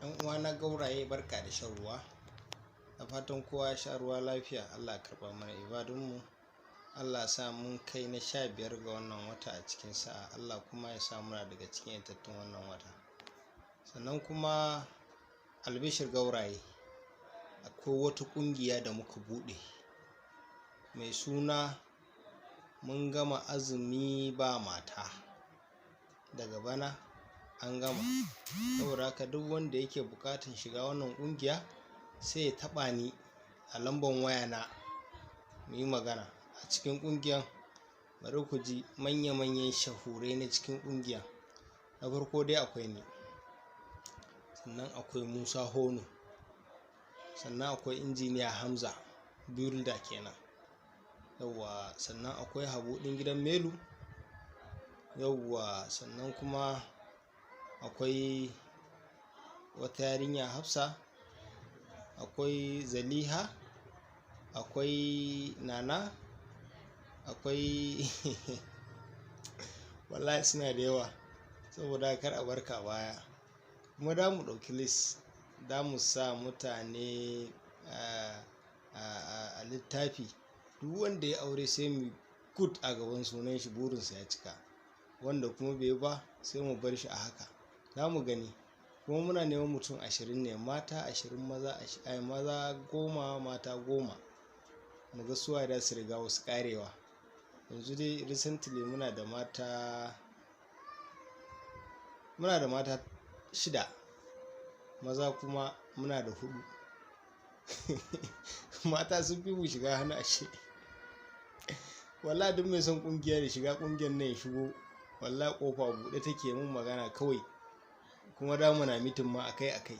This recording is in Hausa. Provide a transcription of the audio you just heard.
Yan uwana gauraye, barka da shan ruwa. Da fatan kowa ya sha ruwa lafiya. Allah ya karɓa mana ibadunmu. Allah ya sa mun kai na 15 ga wannan wata a cikin sa'a. Allah kuma ya sa muna daga cikin yantattun wannan wata. Sannan kuma albishir gauraye, akwai wata ƙungiya da muka buɗe mai suna mun gama azumi ba mata. Daga bana an gama. Saboda haka duk wanda yake buƙatar shiga wannan ƙungiya sai ya taɓa ni a lambar waya na mu yi magana. A cikin ƙungiyar bari ku ji manya-manyan shahurai na cikin ƙungiyar. Na farko dai akwai ni, sannan akwai Musa Hono, sannan akwai injiniya Hamza builder kenan, yauwa, sannan akwai Habu ɗin gidan Melu, yauwa, sannan kuma akwai wata yarinya Hafsa, akwai Zaliha, akwai Nana, akwai wallahi suna da yawa. Saboda kar a barka baya, kuma da mu ɗauki list, da mu sa mutane a littafi. Duk wanda ya aure sai mu kut a gaban sunan shi, burinsa ya cika. Wanda kuma bai ba sai mu bar shi a haka. Za mu gani. Kuma muna neman mutum 20 ne, mata 20, maza 10, mata 10. Mu ga su waye da su riga wasu ƙarewa. Yanzu dai recently muna da mata 6, maza kuma muna da 4. Mata sun fi mu shiga hannu ashe. Wallahi duk mai son ƙungiya da shiga ƙungiyar nan ya shigo. Wallahi ƙofa buɗe take, mun magana kawai. Kuma da muna mitin ma akai-akai.